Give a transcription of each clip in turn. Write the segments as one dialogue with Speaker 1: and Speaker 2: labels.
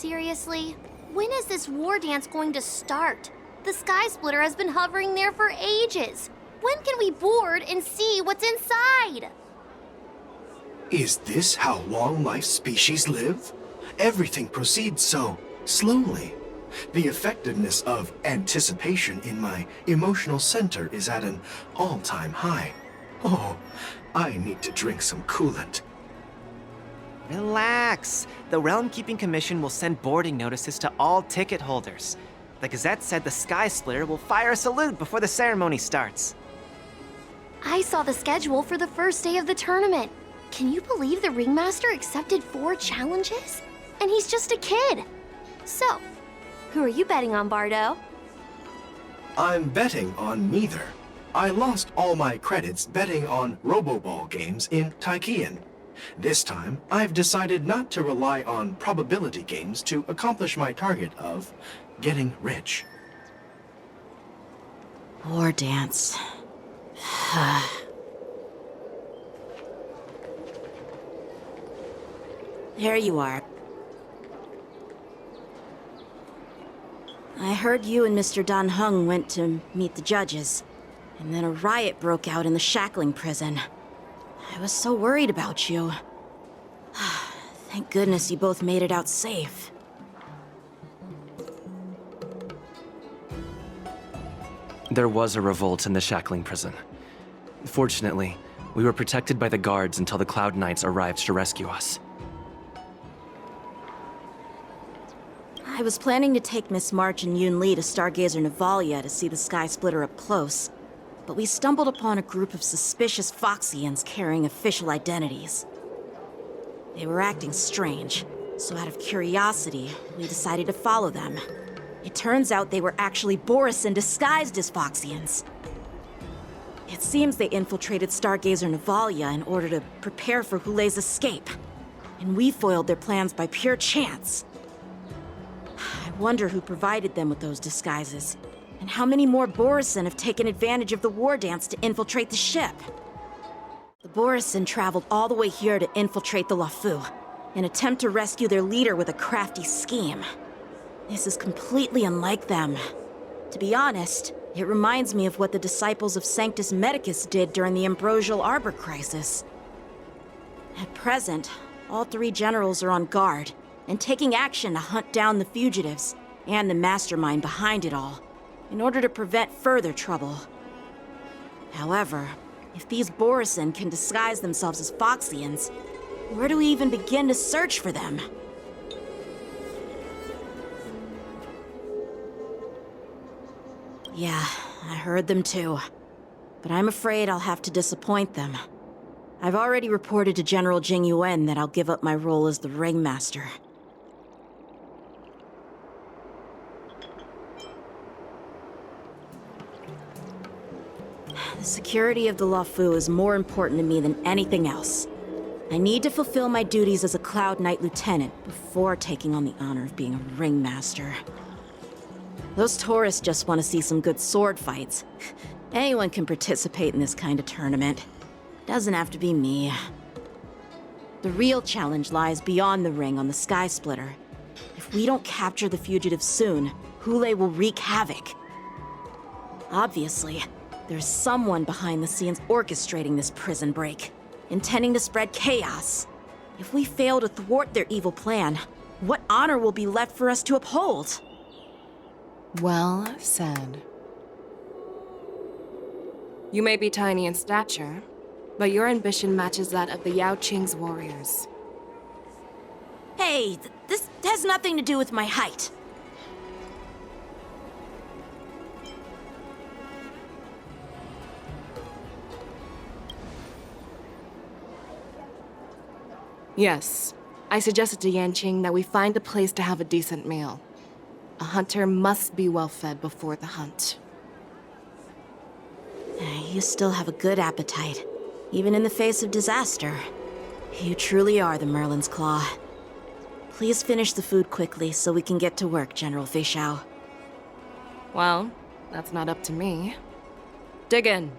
Speaker 1: Seriously? When is this war dance going to start? The Sky Splitter has been hovering there for ages. When can we board and see what's inside?
Speaker 2: Is this how long life species live? Everything proceeds so slowly. The effectiveness of anticipation in my emotional center is at an all-time high. Oh, I need to drink some coolant.
Speaker 3: Relax. The Realm Keeping Commission will send boarding notices to all ticket holders. The Gazette said the Sky Splitter will fire a salute before the ceremony starts.
Speaker 1: I saw the schedule for the first day of the tournament. Can you believe the Ringmaster accepted 4 challenges? And he's just a kid. So, who are you betting on, Bardo?
Speaker 2: I'm betting on neither. I lost all my credits betting on Roboball games in Taikian. This time, I've decided not to rely on probability games to accomplish my target of getting rich.
Speaker 4: War dance. There you are. I heard you and Mr. Dan Heng went to meet the judges, and then a riot broke out in the shackling prison. I was so worried about you. Thank goodness you both made it out safe.
Speaker 5: There was a revolt in the shackling prison. Fortunately, we were protected by the guards until the Cloud Knights arrived to rescue us.
Speaker 4: I was planning to take Miss March and Yun Li to Stargazer Navalia to see the Sky Splitter up close, but we stumbled upon a group of suspicious Foxians carrying official identities. They were acting strange, so out of curiosity, we decided to follow them. It turns out they were actually Borisin disguised as Foxians. It seems they infiltrated Stargazer Navalia in order to prepare for Hulei's escape, and we foiled their plans by pure chance. I wonder who provided them with those disguises, and how many more Borisin have taken advantage of the war dance to infiltrate the ship. The Borisin traveled all the way here to infiltrate the Lafu, and attempt to rescue their leader with a crafty scheme. This is completely unlike them. To be honest, it reminds me of what the disciples of Sanctus Medicus did during the Ambrosial Arbor crisis. At present, all 3 generals are on guard, and taking action to hunt down the fugitives, and the mastermind behind it all, in order to prevent further trouble. However, if these Borisin can disguise themselves as Foxians, where do we even begin to search for them? Yeah, I heard them too. But I'm afraid I'll have to disappoint them. I've already reported to General Jing Yuan that I'll give up my role as the Ringmaster. The security of the Lafu is more important to me than anything else. I need to fulfill my duties as a Cloud Knight Lieutenant before taking on the honor of being a Ringmaster. Those tourists just want to see some good sword fights. Anyone can participate in this kind of tournament. Doesn't have to be me. The real challenge lies beyond the ring on the Sky Splitter. If we don't capture the fugitives soon, Hulei will wreak havoc. Obviously, there's someone behind the scenes orchestrating this prison break, intending to spread chaos. If we fail to thwart their evil plan, what honor will be left for us to uphold?
Speaker 6: Well said. You may be tiny in stature, but your ambition matches that of the Yao Qing's warriors.
Speaker 4: Hey, this has nothing to do with my height.
Speaker 6: Yes, I suggested to Yanqing that we find a place to have a decent meal. A hunter must be well fed before the hunt.
Speaker 4: You still have a good appetite, even in the face of disaster. You truly are the Merlin's Claw. Please finish the food quickly so we can get to work, General Feixiao.
Speaker 6: Well, that's not up to me. Dig in.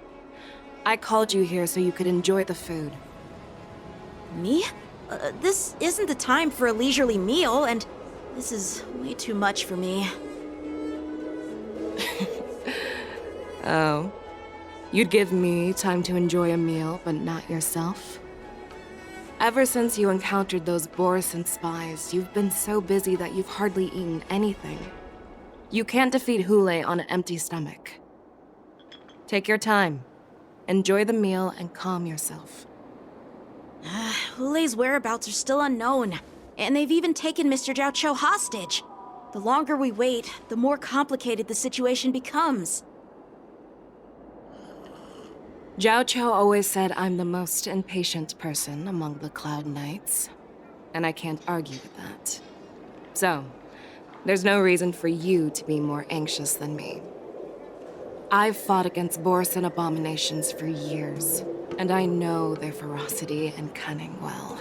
Speaker 6: I called you here so you could enjoy the food.
Speaker 4: Me? This isn't the time for a leisurely meal, and This is way too much for me.
Speaker 6: Oh. You'd give me time to enjoy a meal, but not yourself? Ever since you encountered those Borison spies, you've been so busy that you've hardly eaten anything. You can't defeat Hule on an empty stomach. Take your time. Enjoy the meal and calm yourself.
Speaker 4: Hule's whereabouts are still unknown, and they've even taken Mr. Jiao Cho hostage. The longer we wait, the more complicated the situation becomes.
Speaker 6: Jiao Cho always said I'm the most impatient person among the Cloud Knights, and I can't argue with that. So, there's no reason for you to be more anxious than me. I've fought against Borison abominations for years, and I know their ferocity and cunning well.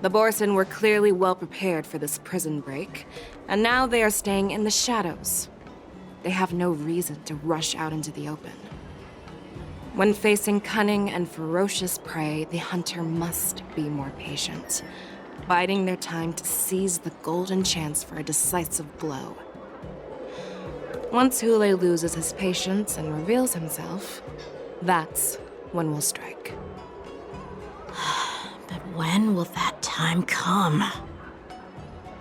Speaker 6: The Borison were clearly well prepared for this prison break, and now they are staying in the shadows. They have no reason to rush out into the open. When facing cunning and ferocious prey, the hunter must be more patient, biding their time to seize the golden chance for a decisive blow. Once Hule loses his patience and reveals himself, that's when we'll strike.
Speaker 4: But when will that time come?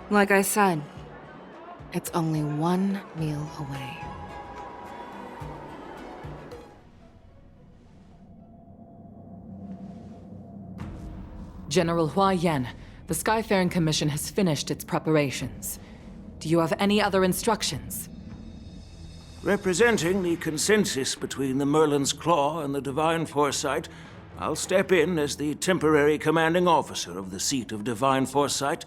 Speaker 6: Like I said, it's only one meal away.
Speaker 7: General Hua Yan, the Skyfaring Commission has finished its preparations. Do you have any other instructions?
Speaker 8: Representing the consensus between the Merlin's Claw and the Divine Foresight, I'll step in as the temporary commanding officer of the seat of Divine Foresight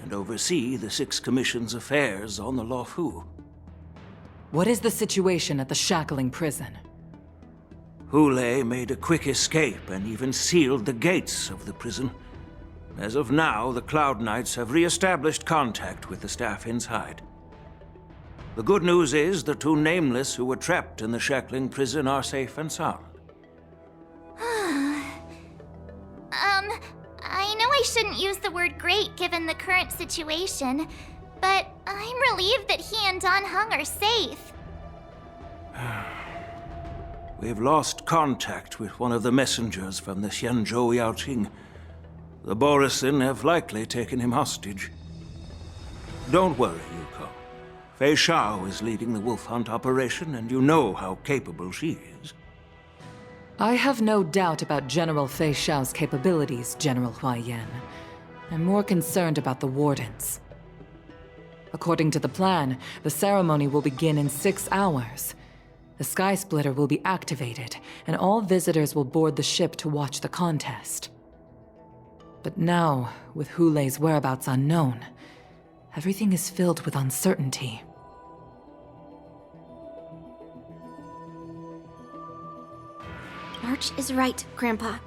Speaker 8: and oversee the Six Commission's affairs on the Luofu.
Speaker 7: What is the situation at the shackling prison?
Speaker 8: Hule made a quick escape and even sealed the gates of the prison. As of now, the Cloud Knights have re-established contact with the staff inside. The good news is the two Nameless who were trapped in the shackling prison are safe and sound.
Speaker 9: I know I shouldn't use the word great given the current situation, but I'm relieved that he and Dan Heng are safe.
Speaker 8: We've lost contact with one of the messengers from the Xianzhou Yaoqing. The Borison have likely taken him hostage. Don't worry, Yuko. Fei Shao is leading the wolf hunt operation, and you know how capable she is.
Speaker 7: I have no doubt about General Fei Shao's capabilities, General Hua Yan. I'm more concerned about the Wardens. According to the plan, the ceremony will begin in 6 hours. The Sky Splitter will be activated, and all visitors will board the ship to watch the contest. But now, with Hule's whereabouts unknown, everything is filled with uncertainty.
Speaker 1: March is right, Grandpa.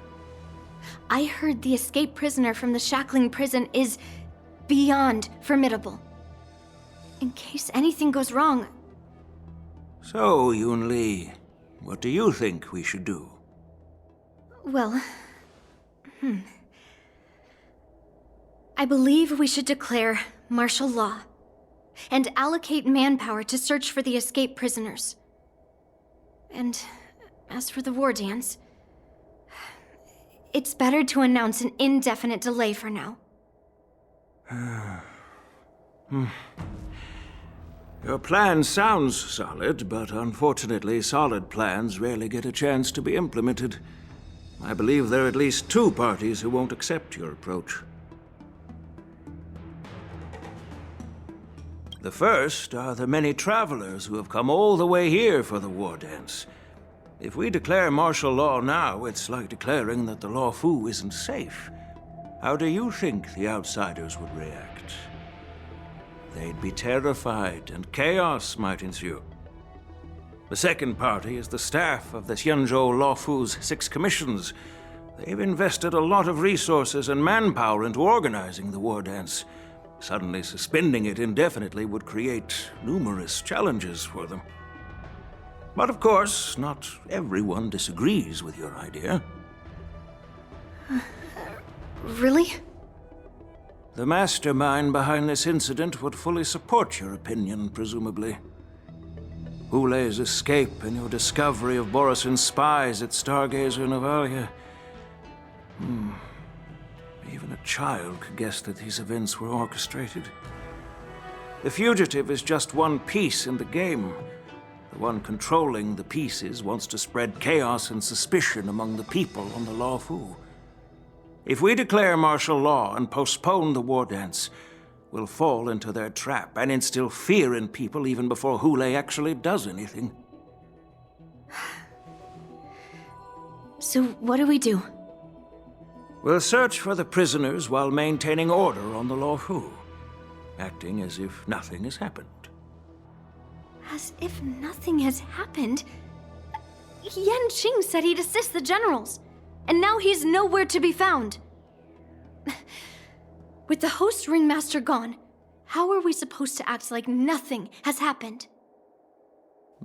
Speaker 1: I heard the escaped prisoner from the shackling prison is beyond formidable. In case anything goes wrong...
Speaker 8: So, Yun Li, what do you think we should do?
Speaker 1: Well... I believe we should declare martial law and allocate manpower to search for the escaped prisoners. And as for the war dance, it's better to announce an indefinite delay for now.
Speaker 8: Your plan sounds solid, but unfortunately solid plans rarely get a chance to be implemented. I believe there are at least 2 parties who won't accept your approach. The first are the many travelers who have come all the way here for the war dance. If we declare martial law now, it's like declaring that the Luofu isn't safe. How do you think the outsiders would react? They'd be terrified, and chaos might ensue. The second party is the staff of the Xianzhou Luofu's 6 commissions. They've invested a lot of resources and manpower into organizing the war dance. Suddenly suspending it indefinitely would create numerous challenges for them. But of course, not everyone disagrees with your idea.
Speaker 1: Really?
Speaker 8: The mastermind behind this incident would fully support your opinion, presumably. Hule's escape and your discovery of Borisin's spies at Stargazer Navalia. Even a child could guess that these events were orchestrated. The fugitive is just one piece in the game. The one controlling the pieces wants to spread chaos and suspicion among the people on the Luofu. If we declare martial law and postpone the war dance, we'll fall into their trap and instill fear in people even before Hule actually does anything.
Speaker 1: So what do we do?
Speaker 8: We'll search for the prisoners while maintaining order on the Luofu, acting as if nothing has happened.
Speaker 1: As if nothing has happened? Yanqing said he'd assist the generals, and now he's nowhere to be found. With the host ringmaster gone, how are we supposed to act like nothing has happened?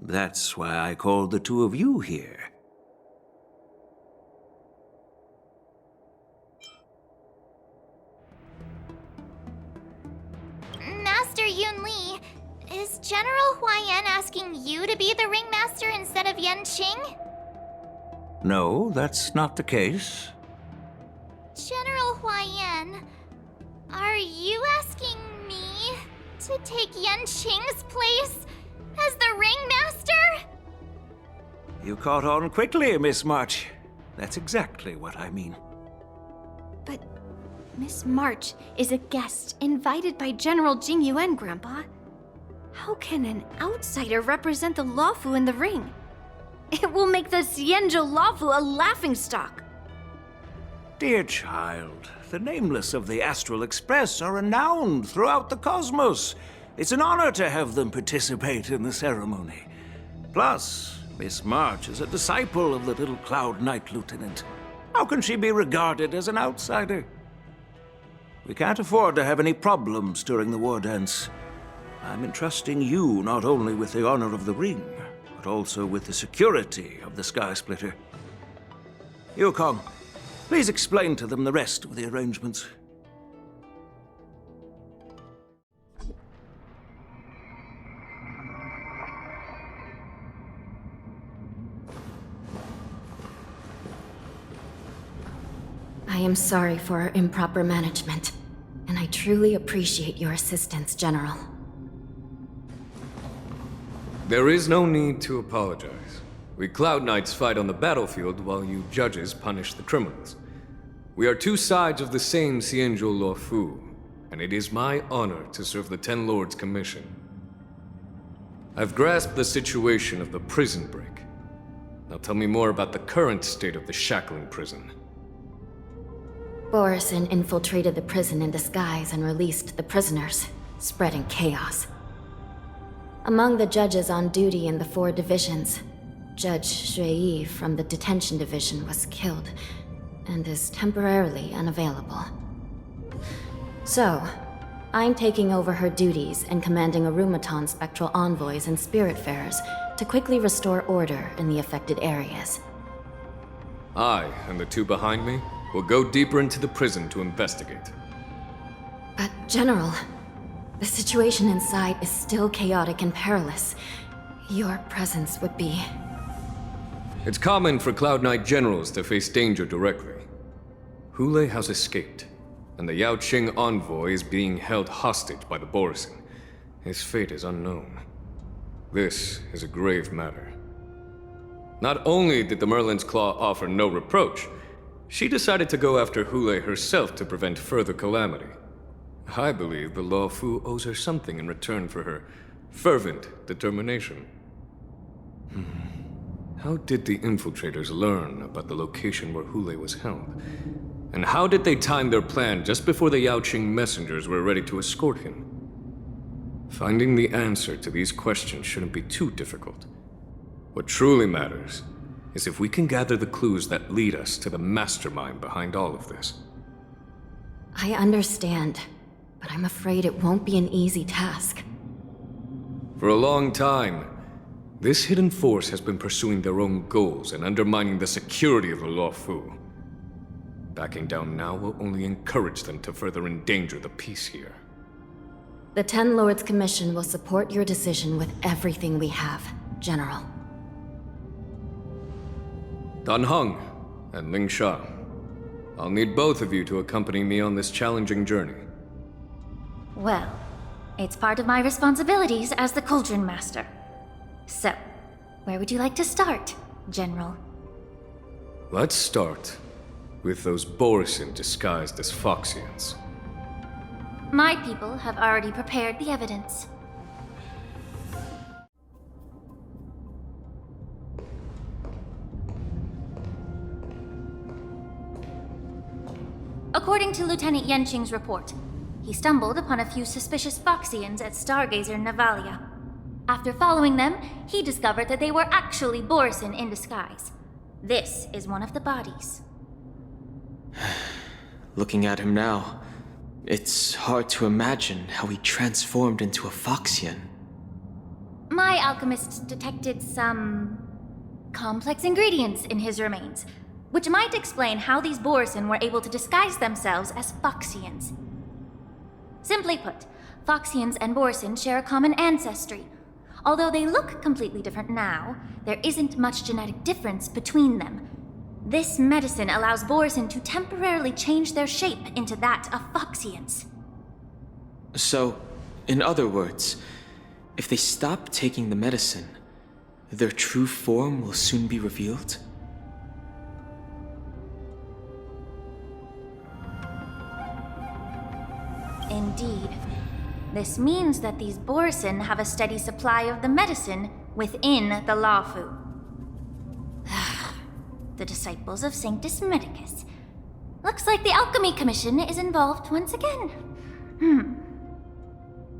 Speaker 8: That's why I called the two of you here.
Speaker 9: Master Yunli, is General Huaiyan asking you to be the ringmaster instead of Yanqing?
Speaker 8: No, that's not the case.
Speaker 9: General Huaiyan, are you asking me to take Yanqing's place as the ringmaster?
Speaker 8: You caught on quickly, Miss March. That's exactly what I mean.
Speaker 1: But Miss March is a guest invited by General Jing Yuan, Grandpa. How can an outsider represent the Luofu in the ring? It will make the Xianzhou Luofu a laughingstock.
Speaker 8: Dear child, the nameless of the Astral Express are renowned throughout the cosmos. It's an honor to have them participate in the ceremony. Plus, Miss March is a disciple of the little Cloud Knight Lieutenant. How can she be regarded as an outsider? We can't afford to have any problems during the war dance. I'm entrusting you not only with the honor of the ring, but also with the security of the Sky Splitter. Yukong, please explain to them the rest of the arrangements.
Speaker 4: I am sorry for our improper management, and I truly appreciate your assistance, General.
Speaker 10: There is no need to apologize. We Cloud Knights fight on the battlefield while you judges punish the criminals. We are two sides of the same Xianzhou Luofu, and it is my honor to serve the Ten Lords' commission. I've grasped the situation of the prison break. Now tell me more about the current state of the shackling prison.
Speaker 4: Borisin infiltrated the prison in disguise and released the prisoners, spreading chaos. Among the judges on duty in the 4 divisions, Judge Shui from the detention division was killed and is temporarily unavailable. So, I'm taking over her duties and commanding Arumaton spectral envoys and spiritfarers to quickly restore order in the affected areas.
Speaker 10: I, and the 2 behind me, will go deeper into the prison to investigate.
Speaker 4: But, General, the situation inside is still chaotic and perilous. Your presence would be...
Speaker 10: It's common for Cloud Knight generals to face danger directly. Hule has escaped, and the Yaoqing envoy is being held hostage by the Borisin. His fate is unknown. This is a grave matter. Not only did the Merlin's Claw offer no reproach, she decided to go after Hule herself to prevent further calamity. I believe the Luofu owes her something in return for her fervent determination. How did the infiltrators learn about the location where Hule was held? And how did they time their plan just before the Yaoqing messengers were ready to escort him? Finding the answer to these questions shouldn't be too difficult. What truly matters is if we can gather the clues that lead us to the mastermind behind all of this.
Speaker 4: I understand, but I'm afraid it won't be an easy task.
Speaker 10: For a long time, this hidden force has been pursuing their own goals and undermining the security of the Luofu. Backing down now will only encourage them to further endanger the peace here.
Speaker 4: The Ten Lords Commission will support your decision with everything we have, General.
Speaker 10: Dan Heng and Ling Sha, I'll need both of you to accompany me on this challenging journey.
Speaker 9: Well, it's part of my responsibilities as the Cauldron Master. So, where would you like to start, General?
Speaker 10: Let's start with those Borisin disguised as Foxians.
Speaker 9: My people have already prepared the evidence. According to Lieutenant Yenqing's report, he stumbled upon a few suspicious Foxians at Stargazer Navalia. After following them, he discovered that they were actually Borisin in disguise. This is one of the bodies.
Speaker 11: Looking at him now, it's hard to imagine how he transformed into a Foxian.
Speaker 9: My alchemists detected some complex ingredients in his remains, which might explain how these Borisin were able to disguise themselves as Foxians. Simply put, Foxians and Borisin share a common ancestry. Although they look completely different now, there isn't much genetic difference between them. This medicine allows Borisin to temporarily change their shape into that of Foxians.
Speaker 11: So, in other words, if they stop taking the medicine, their true form will soon be revealed?
Speaker 9: Indeed. This means that these Borisin have a steady supply of the medicine within the Laofu. The disciples of Sanctus Medicus. Looks like the Alchemy Commission is involved once again.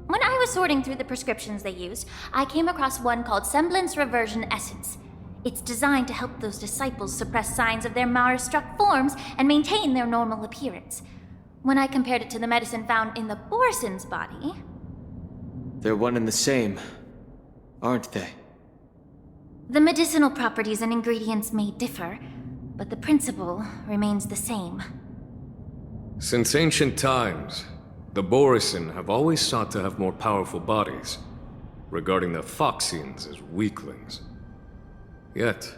Speaker 9: When I was sorting through the prescriptions they used, I came across one called Semblance Reversion Essence. It's designed to help those disciples suppress signs of their Mara-struck forms and maintain their normal appearance. When I compared it to the medicine found in the Borisin's body...
Speaker 11: They're one and the same, aren't they?
Speaker 9: The medicinal properties and ingredients may differ, but the principle remains the same.
Speaker 10: Since ancient times, the Borisin have always sought to have more powerful bodies, regarding the Foxians as weaklings. Yet,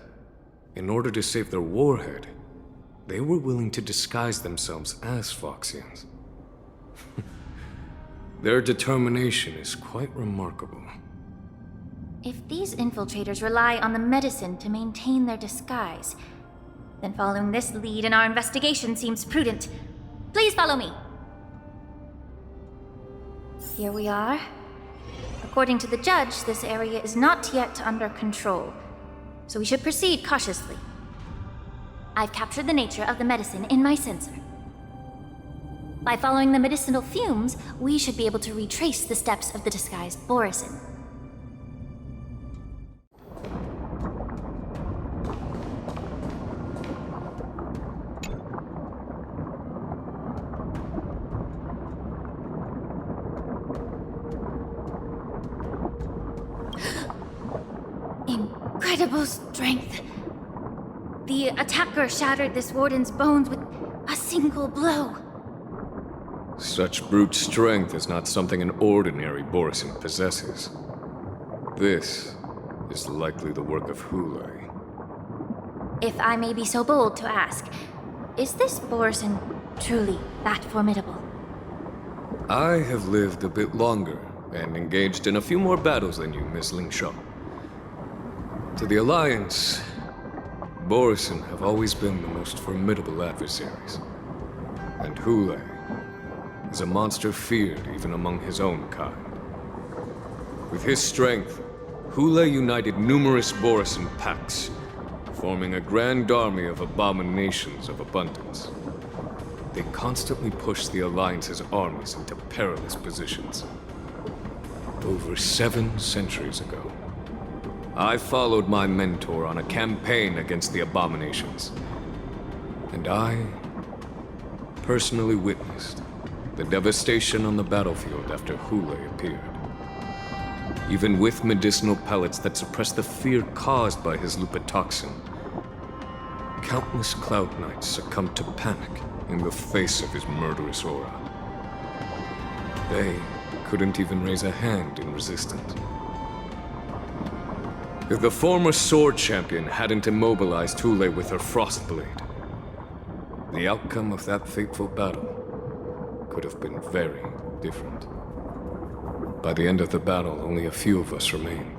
Speaker 10: in order to save their warhead, they were willing to disguise themselves as Foxians. Their determination is quite remarkable.
Speaker 9: If these infiltrators rely on the medicine to maintain their disguise, then following this lead in our investigation seems prudent. Please follow me. Here we are. According to the judge, this area is not yet under control, so we should proceed cautiously. I've captured the nature of the medicine in my sensor. By following the medicinal fumes, we should be able to retrace the steps of the disguised Borisin. Incredible strength. The attacker shattered this warden's bones with a single blow.
Speaker 10: Such brute strength is not something an ordinary Borisin possesses. This is likely the work of Hulei.
Speaker 9: If I may be so bold to ask, is this Borisin truly that formidable?
Speaker 10: I have lived a bit longer and engaged in a few more battles than you, Miss Ling Sha. To the Alliance, Borisin have always been the most formidable adversaries. And Hulei is a monster feared even among his own kind. With his strength, Hulei united numerous Borisin packs, forming a grand army of abominations of abundance. They constantly pushed the Alliance's armies into perilous positions. Over 7 centuries ago, I followed my mentor on a campaign against the abominations. And I personally witnessed the devastation on the battlefield after Hulei appeared. Even with medicinal pellets that suppressed the fear caused by his lupitoxin, countless Cloud Knights succumbed to panic in the face of his murderous aura. They couldn't even raise a hand in resistance. If the former Sword Champion hadn't immobilized Thule with her Frostblade, the outcome of that fateful battle could have been very different. By the end of the battle, only a few of us remained.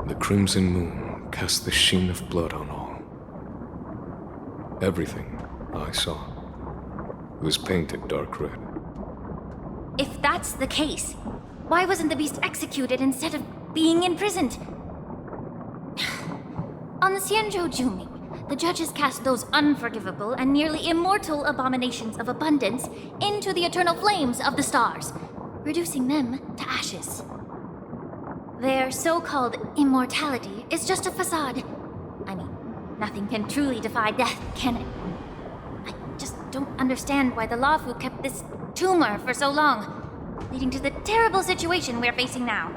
Speaker 10: The crimson moon cast the sheen of blood on all. Everything I saw was painted dark red.
Speaker 9: If that's the case, why wasn't the beast executed instead of being imprisoned? On the Xianzhou Jumi, the judges cast those unforgivable and nearly immortal abominations of abundance into the eternal flames of the stars, reducing them to ashes. Their so-called immortality is just a facade. I mean, nothing can truly defy death, can it? I just don't understand why the Luofu kept this tumor for so long, leading to the terrible situation we're facing now.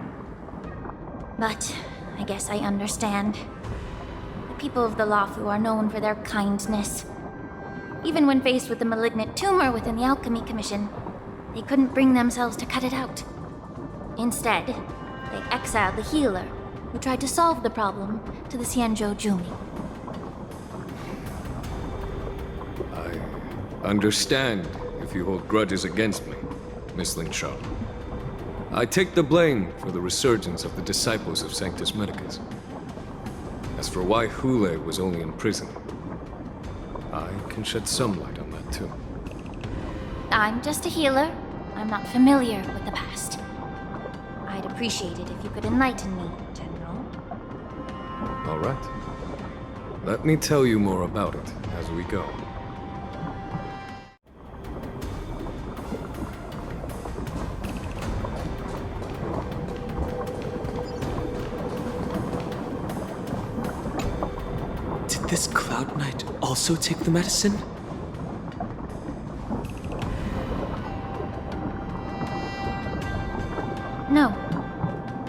Speaker 9: But I guess I understand. The people of the Luofu are known for their kindness. Even when faced with the malignant tumor within the Alchemy Commission, they couldn't bring themselves to cut it out. Instead, they exiled the healer, who tried to solve the problem, to the Xianzhou Jumi.
Speaker 10: I understand if you hold grudges against me, Miss Lingshaw. I take the blame for the resurgence of the disciples of Sanctus Medicus. As for why Hule was only in prison, I can shed some light on that too.
Speaker 9: I'm just a healer. I'm not familiar with the past. I'd appreciate it if you could enlighten me, General.
Speaker 10: All right. Let me tell you more about it as we go.
Speaker 11: Did this Cloud Knight also take the medicine?
Speaker 9: No.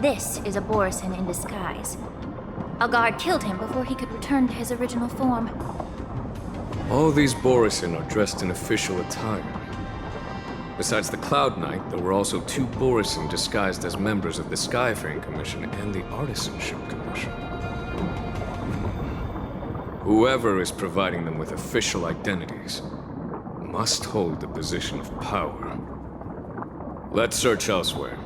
Speaker 9: This is a Borisin in disguise. A guard killed him before he could return to his original form.
Speaker 10: All these Borisin are dressed in official attire. Besides the Cloud Knight, there were also 2 Borisin disguised as members of the Skyfaring Commission and the Artisanship Commission. Whoever is providing them with official identities must hold a position of power. Let's search elsewhere.